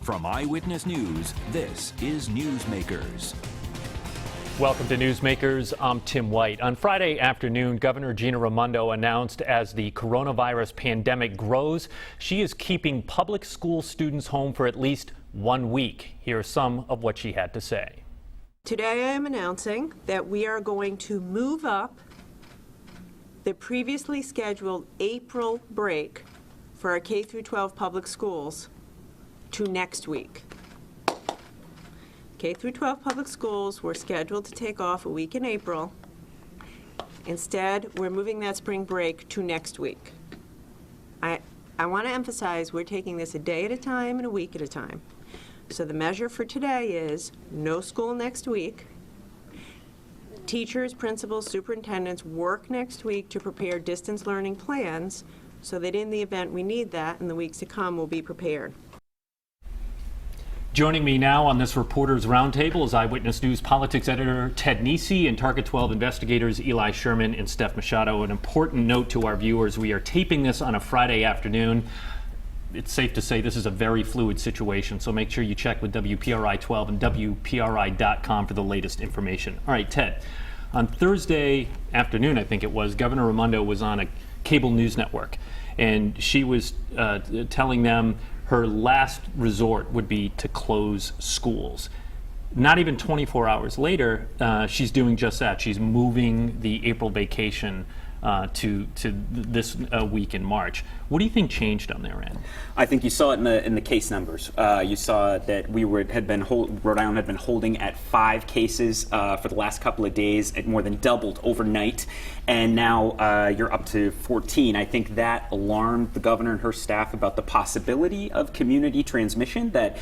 From Eyewitness News, this is Newsmakers. Welcome to Newsmakers. I'm Tim White. On Friday afternoon, Governor Gina Raimondo announced as the coronavirus pandemic grows, she is keeping public school students home for at least 1 week. Here are some of what she had to say. Today I am announcing that we are going to move up the previously scheduled April break for our K through 12 public schools to next week. K through 12 public schools were scheduled to take off a week in April. Instead, we're moving that spring break to next week. I want to emphasize we're taking this a day at a time and a week at a time. So the measure for today is no school next week. Teachers, principals, superintendents work next week to prepare distance learning plans so that in the event we need that in the weeks to come, we'll be prepared. Joining me now on this Reporters Roundtable is Eyewitness News politics editor Ted Nesi and Target 12 investigators Eli Sherman and Steph Machado. An important note to our viewers, we are taping this on a Friday afternoon. It's safe to say this is a very fluid situation, so make sure you check with WPRI 12 and WPRI.com for the latest information. All right, Ted, on Thursday afternoon, I think it was, Governor Raimondo was on a cable news network, and she was telling them her last resort would be to close schools. Not even 24 hours later, she's doing just that. She's moving the April vacation to this week in March. What do you think changed on their end? I think you saw it in the case numbers. You saw that Rhode Island had been holding at 5 cases for the last couple of days. It more than doubled overnight, and now you're up to 14. I think that alarmed the governor and her staff about the possibility of community transmission, that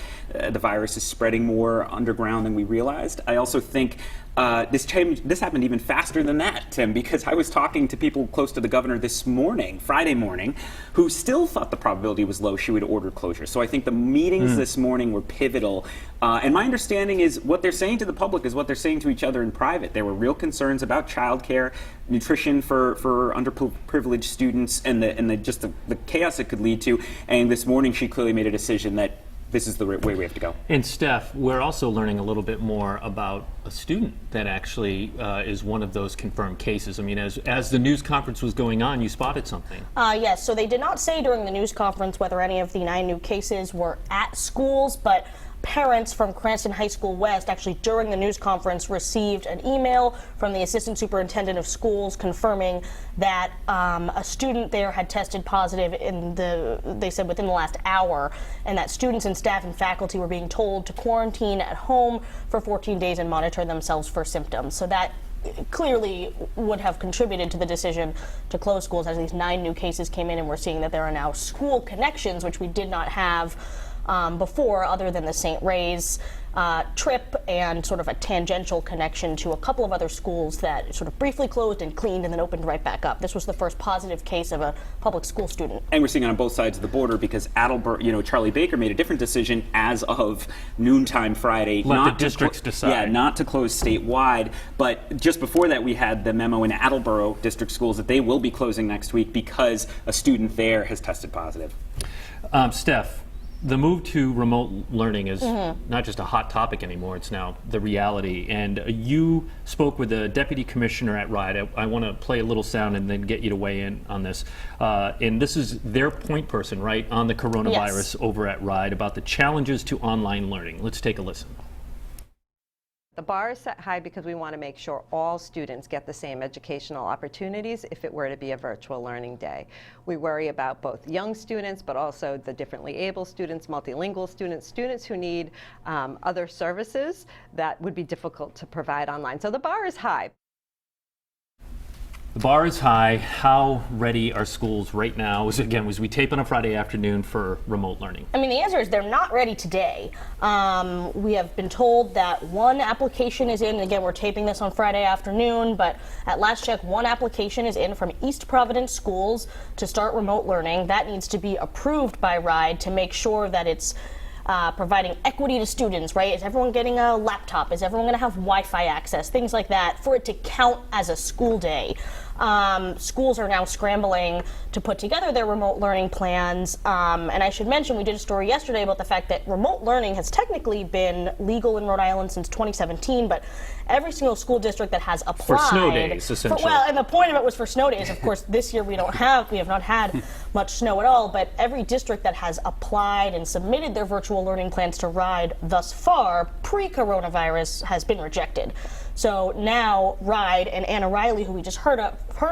the virus is spreading more underground than we realized. I also think this happened even faster than that, Tim, because I was talking to people close to the governor this morning, Friday morning, who still thought the probability was low she would order closure. So I think the meetings this morning were pivotal. And my understanding is what they're saying to the public is what they're saying to each other in private. There were real concerns about childcare, nutrition for underprivileged students, and the chaos it could lead to. And this morning she clearly made a decision that this is the way we have to go. And Steph, we're also learning a little bit more about a student that actually is one of those confirmed cases. I mean, as the news conference was going on, you spotted something. Yes, so they did not say during the news conference whether any of the 9 new cases were at schools, but parents from Cranston High School West actually during the news conference received an email from the assistant superintendent of schools confirming that a student there had tested positive they said within the last hour, and that students and staff and faculty were being told to quarantine at home for 14 days and monitor themselves for symptoms. So that clearly would have contributed to the decision to close schools as these 9 new cases came in, and we're seeing that there are now school connections, which we did not have before, other than the St. Ray's trip and sort of a tangential connection to a couple of other schools that sort of briefly closed and cleaned and then opened right back up. This was the first positive case of a public school student. And we're seeing it on both sides of the border because Attleboro, Charlie Baker made a different decision as of noontime Friday. Let the districts decide. Yeah, not to close statewide. But just before that, we had the memo in Attleboro district schools that they will be closing next week because a student there has tested positive. Steph, the move to remote learning is not just a hot topic anymore, it's now the reality. And you spoke with the deputy commissioner at RIDE. I want to play a little sound and then get you to weigh in on this. And this is their point person, right, on the coronavirus over at RIDE about the challenges to online learning. Let's take a listen. The bar is set high because we want to make sure all students get the same educational opportunities if it were to be a virtual learning day. We worry about both young students, but also the differently able students, multilingual students, students who need other services that would be difficult to provide online. So the bar is high. The bar is high. How ready are schools right now, as we tape on a Friday afternoon for remote learning? I mean, the answer is they're not ready today. We have been told that 1 application is in. Again, we're taping this on Friday afternoon, but at last check, 1 application is in from East Providence schools to start remote learning. That needs to be approved by RIDE to make sure that it's providing equity to students, right? Is everyone getting a laptop? Is everyone going to have Wi-Fi access? Things like that for it to count as a school day. schools are now scrambling to put together their remote learning plans. And I should mention, we did a story yesterday about the fact that remote learning has technically been legal in Rhode Island since 2017, but every single school district that has applied For snow days, essentially. well, and the point of it was for snow days. Of course, this year we have not had much snow at all, but every district that has applied and submitted their virtual learning plans to RIDE thus far, pre-coronavirus, has been rejected. So now RIDE and Anna Riley, who we just heard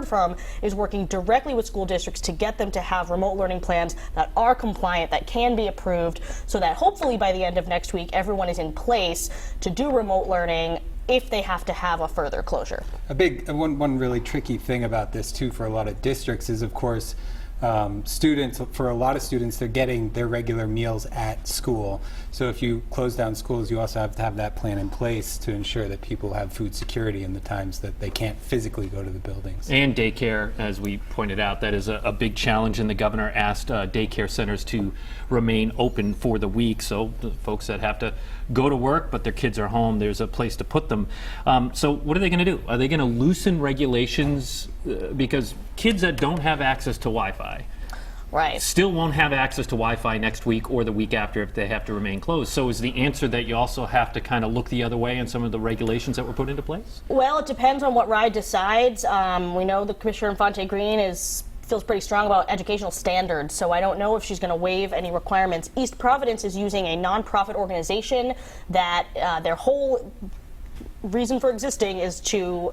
from, is working directly with school districts to get them to have remote learning plans that are compliant, that can be approved, so that hopefully by the end of next week everyone is in place to do remote learning if they have to have a further closure. One really tricky thing about this too for a lot of districts is, of course, students, for a lot of students, they're getting their regular meals at school. So if you close down schools, you also have to have that plan in place to ensure that people have food security in the times that they can't physically go to the buildings. And daycare, as we pointed out, that is a big challenge, and the governor asked daycare centers to remain open for the week, so the folks that have to go to work but their kids are home, there's a place to put them. So what are they going to do? Are they going to loosen regulations? Because kids that don't have access to Wi-Fi still won't have access to Wi-Fi next week or the week after if they have to remain closed. So is the answer that you also have to kind of look the other way in some of the regulations that were put into place? Well, it depends on what RIDE decides. We know the Commissioner Infante Green feels pretty strong about educational standards, so I don't know if she's going to waive any requirements. East Providence is using a nonprofit organization that their whole reason for existing is to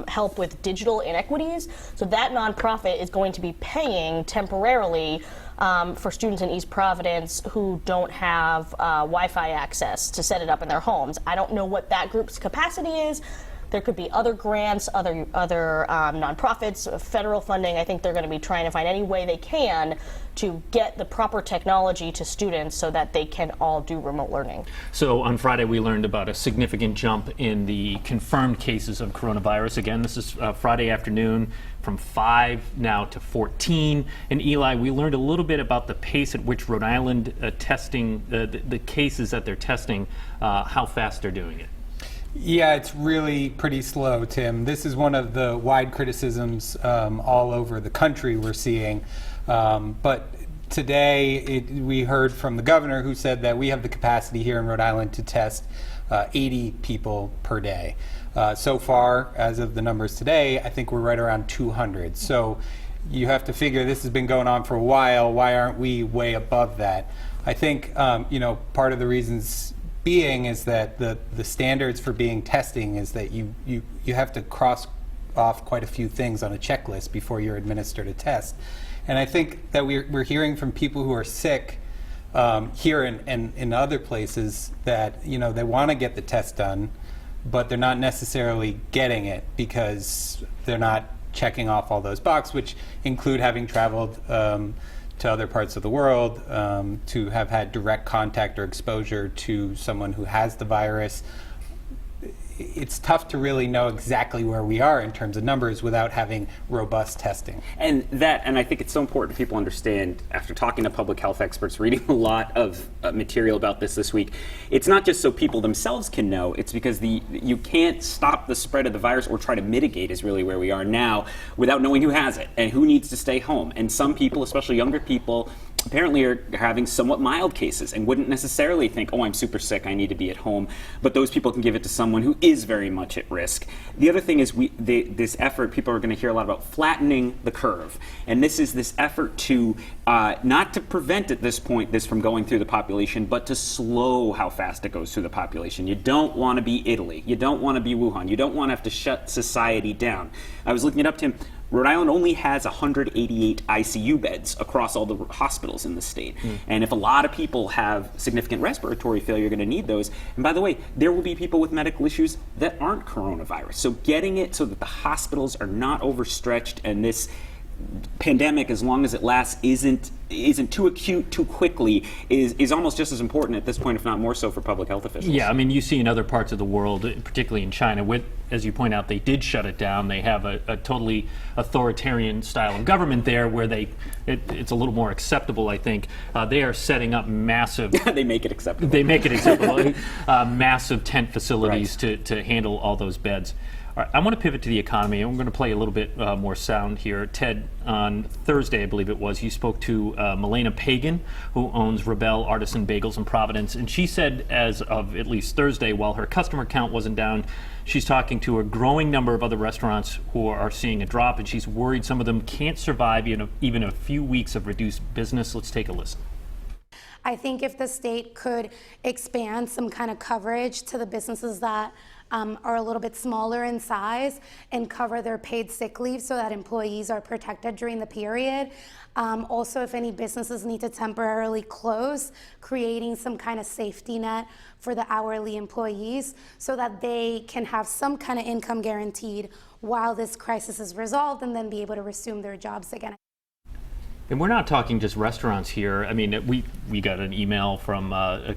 help with digital inequities. So that nonprofit is going to be paying temporarily for students in East Providence who don't have Wi-Fi access to set it up in their homes. I don't know what that group's capacity is. There could be other grants, other nonprofits, federal funding. I think they're going to be trying to find any way they can to get the proper technology to students so that they can all do remote learning. So on Friday we learned about a significant jump in the confirmed cases of coronavirus. Again, this is Friday afternoon, from 5 now to 14. And Eli, we learned a little bit about the pace at which Rhode Island testing, the cases that they're testing, how fast they're doing it. Yeah, it's really pretty slow, Tim. This is one of the wide criticisms all over the country we're seeing. But today we heard from the governor, who said that we have the capacity here in Rhode Island to test 80 people per day. So far, as of the numbers today, I think we're right around 200. So you have to figure this has been going on for a while. Why aren't we way above that? I think part of the reasons being is that the standards for being testing is that you have to cross off quite a few things on a checklist before you're administered a test. And I think that we're hearing from people who are sick here and in other places that they want to get the test done, but they're not necessarily getting it because they're not checking off all those boxes, which include having traveled to other parts of the world, to have had direct contact or exposure to someone who has the virus. It's tough to really know exactly where we are in terms of numbers without having robust testing. And I think it's so important people understand, after talking to public health experts, reading a lot of material about this week, it's not just so people themselves can know, it's because you can't stop the spread of the virus or try to mitigate is really where we are now without knowing who has it and who needs to stay home. And some people, especially younger people, apparently are having somewhat mild cases and wouldn't necessarily think, oh, I'm super sick, I need to be at home. But those people can give it to someone who is very much at risk. The other thing is this effort, people are going to hear a lot about flattening the curve. And this is this effort to, not to prevent at this point this from going through the population, but to slow how fast it goes through the population. You don't want to be Italy. You don't want to be Wuhan. You don't want to have to shut society down. I was looking it up, Tim. Rhode Island only has 188 ICU beds across all the hospitals in the state. And if a lot of people have significant respiratory failure, you're going to need those. And by the way, there will be people with medical issues that aren't coronavirus. So getting it so that the hospitals are not overstretched and this pandemic, as long as it lasts, isn't too acute too quickly is almost just as important at this point, if not more so, for public health officials. Yeah, I mean, you see in other parts of the world, particularly in China, as you point out, they did shut it down. They have a totally authoritarian style of government there where it's a little more acceptable, I think. They are setting up massive... They make it acceptable. They make it acceptable. Massive tent facilities to handle all those beds. All right, I want to pivot to the economy, and we're going to play a little bit more sound here. Ted, on Thursday, I believe it was, you spoke to Milena Pagan, who owns Rebel Artisan Bagels in Providence, and she said as of at least Thursday, while her customer count wasn't down, she's talking to a growing number of other restaurants who are seeing a drop, and she's worried some of them can't survive even a few weeks of reduced business. Let's take a listen. I think if the state could expand some kind of coverage to the businesses that are a little bit smaller in size and cover their paid sick leave so that employees are protected during the period. Also, if any businesses need to temporarily close, creating some kind of safety net for the hourly employees so that they can have some kind of income guaranteed while this crisis is resolved and then be able to resume their jobs again. And we're not talking just restaurants here. I mean, we got an email from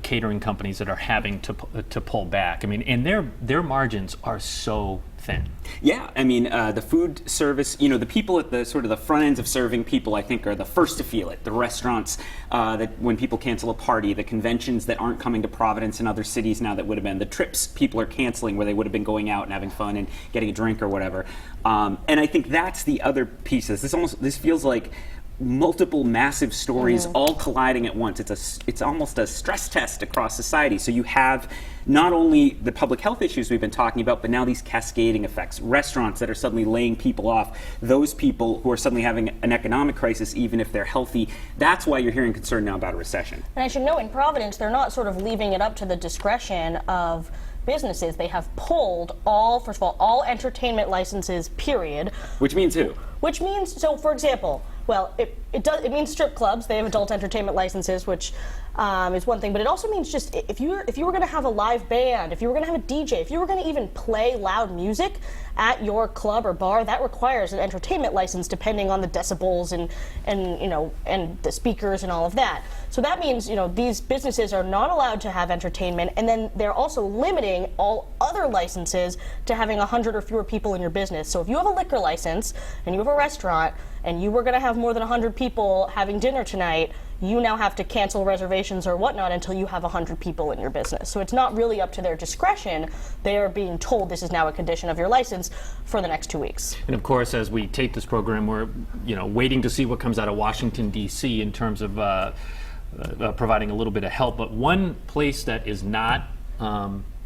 catering companies that are having to pull back. I mean, and their margins are so thin. Yeah, I mean, the food service, the people at the sort of the front ends of serving people, I think, are the first to feel it. The restaurants, that when people cancel a party, the conventions that aren't coming to Providence and other cities now that would have been, the trips people are canceling where they would have been going out and having fun and getting a drink or whatever. And I think that's the other piece of this. This feels like multiple massive stories all colliding at once. It's almost a stress test across society. So you have not only the public health issues we've been talking about, but now these cascading effects. Restaurants that are suddenly laying people off. Those people who are suddenly having an economic crisis, even if they're healthy. That's why you're hearing concern now about a recession. And I should note, in Providence, they're not sort of leaving it up to the discretion of businesses. They have pulled all entertainment licenses, period. Which means who? Which means, so for example, well, it means strip clubs. They have adult entertainment licenses, which is one thing, but it also means just if you were going to have a live band, if you were going to have a DJ, if you were going to even play loud music at your club or bar, that requires an entertainment license depending on the decibels and the speakers and all of that. So that means these businesses are not allowed to have entertainment, and then they're also limiting all other licenses to having 100 or fewer people in your business. So if you have a liquor license and you have a restaurant and you were going to have more than 100 people having dinner tonight, you now have to cancel reservations or whatnot until you have 100 people in your business. So it's not really up to their discretion. They are being told this is now a condition of your license for the next 2 weeks. And of course, as we tape this program, we're waiting to see what comes out of Washington, D.C. in terms of providing a little bit of help. But one place that is not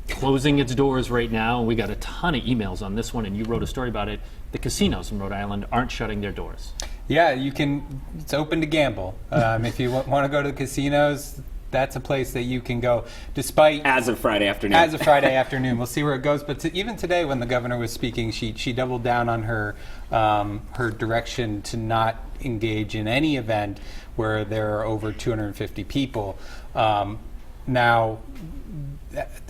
closing its doors right now, and we got a ton of emails on this one, and you wrote a story about it, the casinos in Rhode Island aren't shutting their doors. Yeah, it's open to gamble. If you want to go to the casinos, that's a place that you can go, despite... As of Friday afternoon. As of Friday afternoon. We'll see where it goes. But even today, when the governor was speaking, she doubled down on her direction to not engage in any event where there are over 250 people. Now,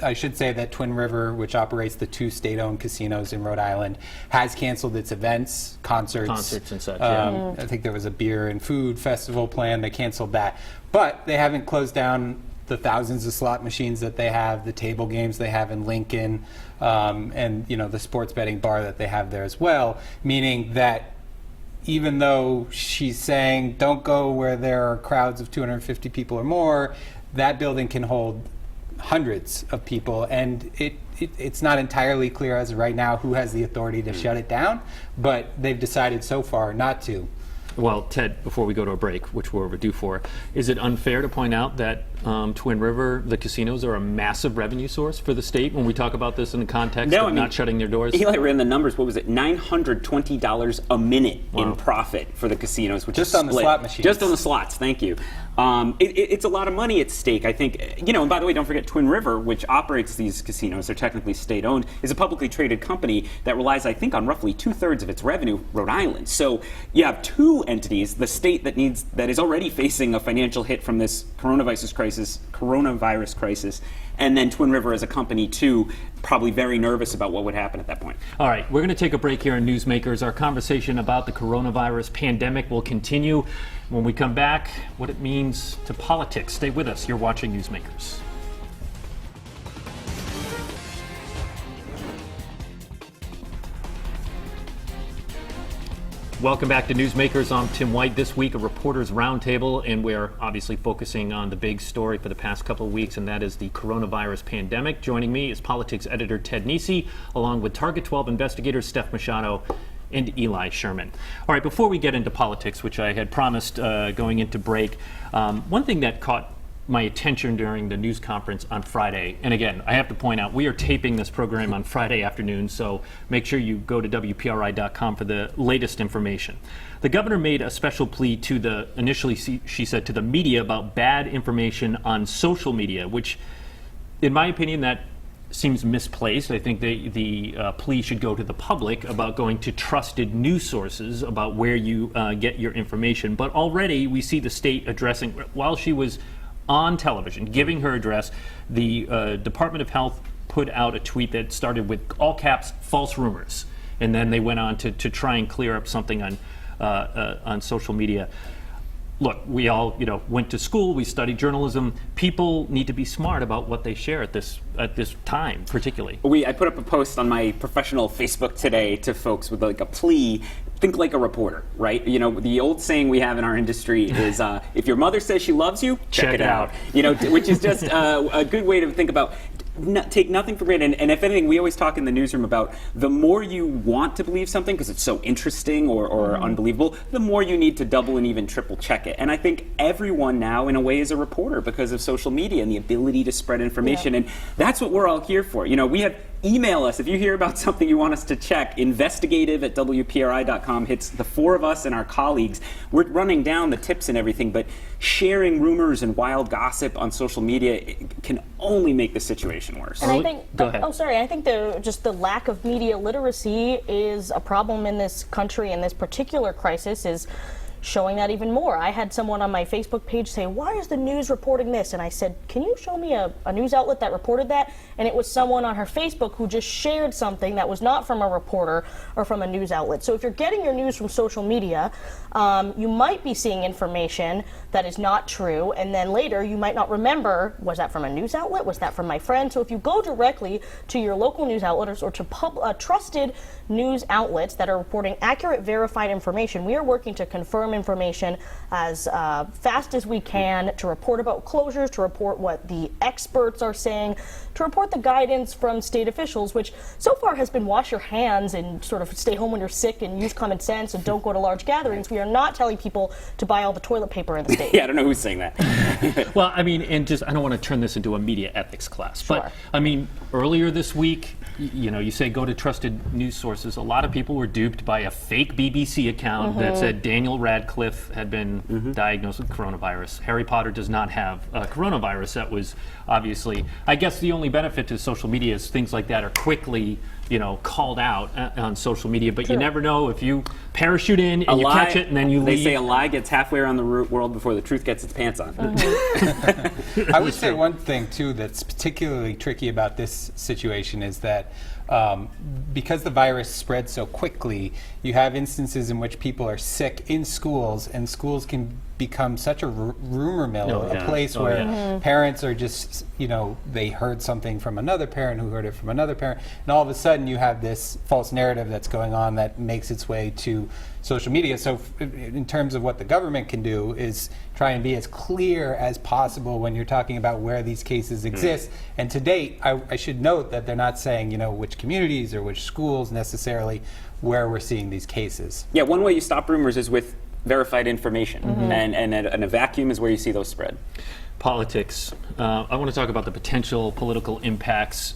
I should say that Twin River, which operates the 2 state-owned casinos in Rhode Island, has canceled its events, concerts and such. I think there was a beer and food festival planned. They canceled that. But they haven't closed down the thousands of slot machines that they have, the table games they have in Lincoln, and the sports betting bar that they have there as well, meaning that even though she's saying don't go where there are crowds of 250 people or more, that building can hold hundreds of people, and it's not entirely clear as of right now who has the authority to shut it down, but they've decided so far not to. Well, Ted, before we go to a break, which we're overdue for, is it unfair to point out that Twin River, the casinos, are a massive revenue source for the state when we talk about this in the context of not shutting their doors? Eli ran the numbers. What was it? $920 a minute in profit for the casinos, which just is on the slot machines. Just on the slots. Thank you. It's a lot of money at stake, I think. And by the way, don't forget Twin River, which operates these casinos, they're technically state-owned, is a publicly traded company that relies, I think, on roughly 2/3 of its revenue, Rhode Island. So you have 2 entities, the state that is already facing a financial hit from this coronavirus crisis, and then Twin River as a company, too, probably very nervous about what would happen at that point. All right, we're going to take a break here in Newsmakers. Our conversation about the coronavirus pandemic will continue when we come back, what it means to politics. Stay with us. You're watching Newsmakers. Welcome back to Newsmakers. I'm Tim White. This week, a reporters roundtable, and we're obviously focusing on the big story for the past couple of weeks, and that is the coronavirus pandemic. Joining me is politics editor Ted Nesi, along with Target 12 investigators Steph Machado and Eli Sherman. All right, before we get into politics, which I had promised going into break, one thing that caught my attention during the news conference on Friday, and again, I have to point out, we are taping this program on Friday afternoon, so make sure you go to WPRI.com for the latest information. The governor made a special plea to the, initially she said, to the media about bad information on social media, which, in my opinion, that seems misplaced. I think the plea should go to the public about going to trusted news sources about where you get your information. But already we see the state addressing, while she was on television, giving her address, the Department of Health put out a tweet that started with all caps, false rumors. And then they went on to try and clear up something on social media. Look, we all went to school, we studied journalism. People need to be smart about what they share at this time, particularly. I put up a post on my professional Facebook today to folks with like a plea. Think like a reporter, right? The old saying we have in our industry is, if your mother says she loves you, check it out. Which is just a good way to think about. Take nothing for granted, and if anything, we always talk in the newsroom about the more you want to believe something because it's so interesting or unbelievable, the more you need to double and even triple check it. And I think everyone now, in a way, is a reporter because of social media and the ability to spread information, and that's what we're all here for. We have email us if you hear about something you want us to check. Investigative@WPRI.com hits the four of us and our colleagues. We're running down the tips and everything, but sharing rumors and wild gossip on social media can only make the situation worse. And I think, Go ahead. I think the lack of media literacy is a problem in this country, and this particular crisis is showing that even more. I had someone on my Facebook page say, "Why is the news reporting this?" And I said, "Can you show me a news outlet that reported that?" And it was someone on her Facebook who just shared something that was not from a reporter or from a news outlet. So if you're getting your news from social media, you might be seeing information that is not true, and then later you might not remember, was that from a news outlet? Was that from my friend? So if you go directly to your local news outlets or to trusted news outlets that are reporting accurate, verified information, we are working to confirm information as fast as we can, to report about closures, to report what the experts are saying, to report the guidance from state officials, which so far has been wash your hands and sort of stay home when you're sick and use common sense and don't go to large gatherings. We are not telling people to buy all the toilet paper in the state. Yeah, I don't know who's saying that. Well, I mean, and just, I don't want to turn this into a media ethics class, Sure. but I mean, earlier this week, you say go to trusted news sources. A lot of people were duped by a fake BBC account that said Daniel Radcliffe had been diagnosed with coronavirus. Harry Potter does not have coronavirus. That was obviously, I guess the only benefit to social media is things like that are quickly called out on social media, but you never know if you parachute in and you catch it and then you leave. They say a lie gets halfway around the world before the truth gets its pants on. I would say one thing, too, that's particularly tricky about this situation is that because the virus spreads so quickly, you have instances in which people are sick in schools, and schools can become such a rumor mill, a place where parents are just, they heard something from another parent who heard it from another parent, and all of a sudden you have this false narrative that's going on that makes its way to social media. So in terms of what the government can do is try and be as clear as possible when you're talking about where these cases exist. And to date, I should note that they're not saying, which communities or which schools necessarily where we're seeing these cases. Yeah, one way you stop rumors is with verified information, and a vacuum is where you see those spread. Politics. I want to talk about the potential political impacts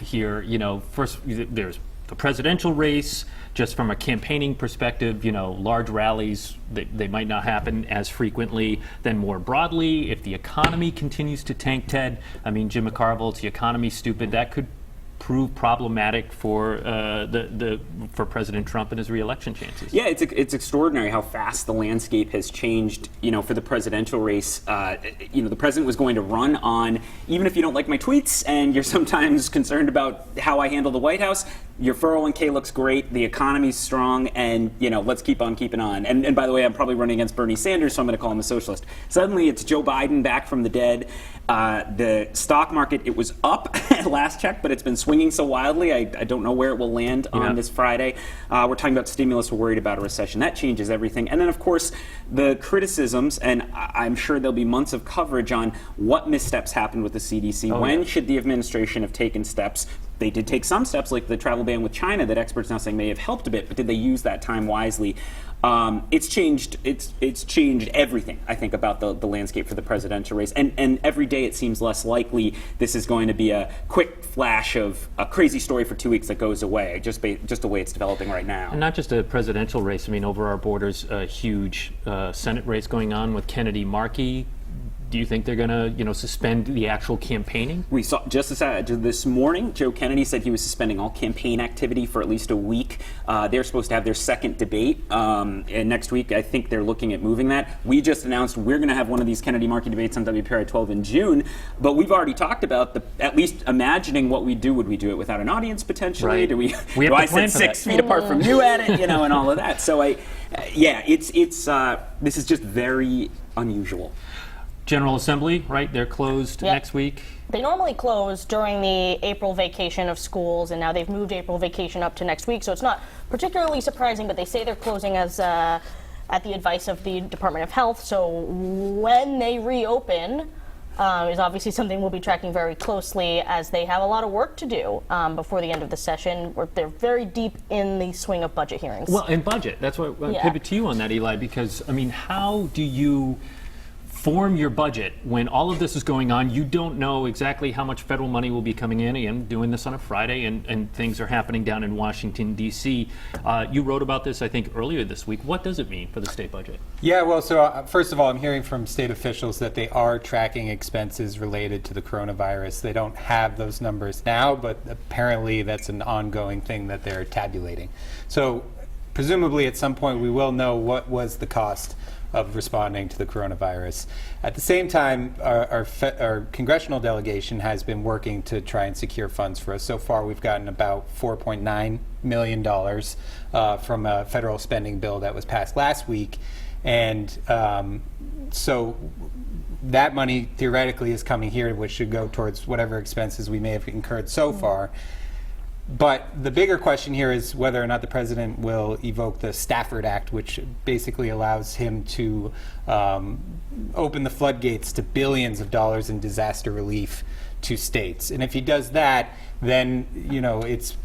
here. First, there's the presidential race. Just from a campaigning perspective, large rallies, they might not happen as frequently. Then more broadly, if the economy continues to tank, Ted, I mean, Jim McCarville, it's the economy stupid, that could prove problematic for for President Trump and his re-election chances. Yeah, it's extraordinary how fast the landscape has changed. For the presidential race, the president was going to run on, even if you don't like my tweets and you're sometimes concerned about how I handle the White House, your 401k looks great, the economy's strong, and let's keep on keeping on. And by the way, I'm probably running against Bernie Sanders, so I'm going to call him a socialist. Suddenly, it's Joe Biden back from the dead. The stock market, it was up at last check, but it's been swinging so wildly. I don't know where it will land on this Friday. We're talking about stimulus. We're worried about a recession. That changes everything. And then, of course, the criticisms, and I'm sure there'll be months of coverage on what missteps happened with the CDC. When should the administration have taken steps? They did take some steps, like the travel ban with China, that experts now saying may have helped a bit, but did they use that time wisely? It's changed. It's changed everything, I think, about the landscape for the presidential race. And every day it seems less likely this is going to be a quick flash of a crazy story for 2 weeks that goes away. Just the way it's developing right now. And not just a presidential race. I mean, over our borders, a huge Senate race going on with Kennedy Markey. Do you think they're going to, suspend the actual campaigning? We saw just this morning, Joe Kennedy said he was suspending all campaign activity for at least a week. They're supposed to have their second debate, and next week I think they're looking at moving that. We just announced we're going to have one of these Kennedy Markey debates on WPRI 12 in June, but we've already talked about at least imagining what we do. Would we do it without an audience potentially? Right. Do I sit 6 feet apart from you at it? And all of that. So this is just very unusual. General Assembly, right? They're closed next week. They normally close during the April vacation of schools, and now they've moved April vacation up to next week, so it's not particularly surprising, but they say they're closing as at the advice of the Department of Health. So when they reopen is obviously something we'll be tracking very closely, as they have a lot of work to do before the end of the session. They're very deep in the swing of budget hearings. Well, and budget. That's what I pivot to you on that, Eli, because, how do you form your budget when all of this is going on? You don't know exactly how much federal money will be coming in. Again, doing this on a Friday, and things are happening down in Washington, D.C. You wrote about this, I think, earlier this week. What does it mean for the state budget? Yeah, well, so first of all, I'm hearing from state officials that they are tracking expenses related to the coronavirus. They don't have those numbers now, but apparently that's an ongoing thing that they're tabulating. So presumably at some point we will know what was the cost of responding to the coronavirus. At the same time, our congressional delegation has been working to try and secure funds for us. So far, we've gotten about $4.9 million from a federal spending bill that was passed last week. And so that money theoretically is coming here, which should go towards whatever expenses we may have incurred so far. But the bigger question here is whether or not the president will evoke the Stafford Act, which basically allows him to open the floodgates to billions of dollars in disaster relief to states. And if he does that, then it's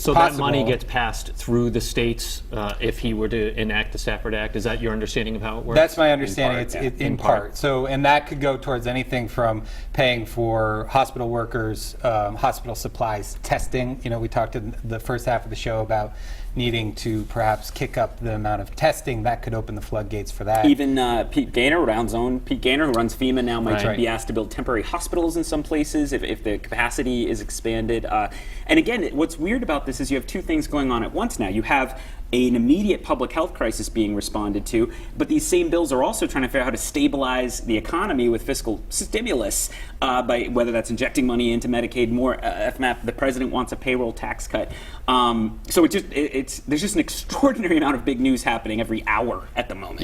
so possible. That money gets passed through the states if he were to enact the Stafford Act. Is that your understanding of how it works? That's my understanding. In part. So, and that could go towards anything from paying for hospital workers, hospital supplies, testing. We talked in the first half of the show about needing to perhaps kick up the amount of testing. That could open the floodgates for that. Even Pete Gaynor, Round's own Pete Gaynor, who runs FEMA now, might be asked to build temporary hospitals in some places if the capacity is expanded. And again, what's weird about this is you have two things going on at once now. You have an immediate public health crisis being responded to, but these same bills are also trying to figure out how to stabilize the economy with fiscal stimulus, by whether that's injecting money into Medicaid, more FMAP. The president wants a payroll tax cut. So there's just an extraordinary amount of big news happening every hour at the moment.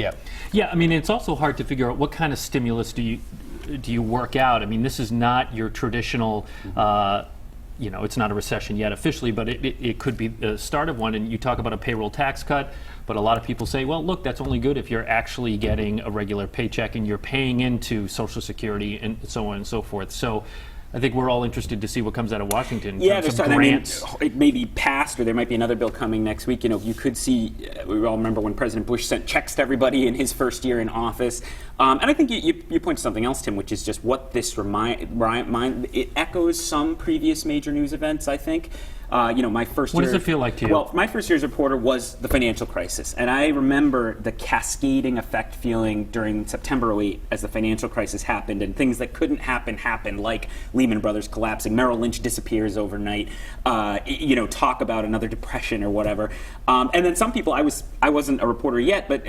Yeah. I mean, it's also hard to figure out what kind of stimulus do you work out. I mean, this is not your traditional. It's not a recession yet officially, but it could be the start of one. And you talk about a payroll tax cut, but a lot of people say, well, look, that's only good if you're actually getting a regular paycheck and you're paying into Social Security and so on and so forth. So I think we're all interested to see what comes out of Washington. Yeah, it may be passed, or there might be another bill coming next week. You could see. We all remember when President Bush sent checks to everybody in his first year in office. And I think you point to something else, Tim, which is just what this it echoes some previous major news events, I think. My first year. What does it feel like to you? Well, my first year as a reporter was the financial crisis. And I remember the cascading effect feeling during September 2008 as the financial crisis happened, and things that couldn't happen, like Lehman Brothers collapsing, Merrill Lynch disappears overnight, talk about another depression or whatever. And then some people, I wasn't a reporter yet, but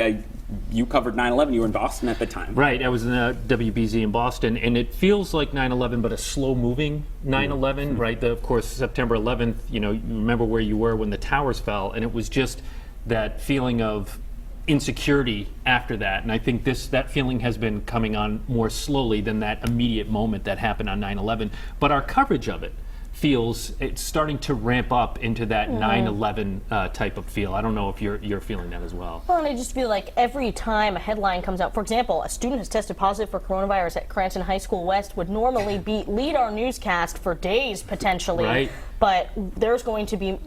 you covered 9/11. You were in Boston at the time. Right. I was in the WBZ in Boston, and it feels like 9/11, but a slow-moving 9/11, right? Of course, September 11th, you remember where you were when the towers fell, and it was just that feeling of insecurity after that. And I think that feeling has been coming on more slowly than that immediate moment that happened on 9/11. But our coverage of it feels it's starting to ramp up into that 9/11 type of feel. I don't know if you're feeling that as well. Well, and I just feel like every time a headline comes out, for example, a student has tested positive for coronavirus at Cranston High School West would normally lead our newscast for days potentially. Right. But there's going to be,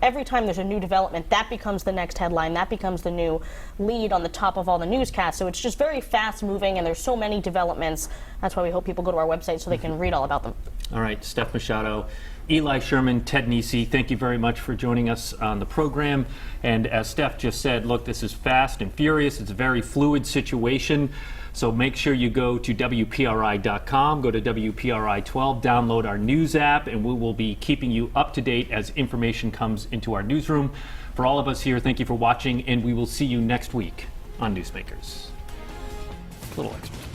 every time there's a new development, that becomes the next headline, that becomes the new lead on the top of all the newscasts. So it's just very fast moving, and there's so many developments. That's why we hope people go to our website so they can read all about them. All right, Steph Machado, Eli Sherman, Ted Nesi, thank you very much for joining us on the program. And as Steph just said, look, this is fast and furious. It's a very fluid situation. So make sure you go to WPRI.com, go to WPRI 12, download our news app, and we will be keeping you up to date as information comes into our newsroom. For all of us here, thank you for watching, and we will see you next week on Newsmakers. A little extra.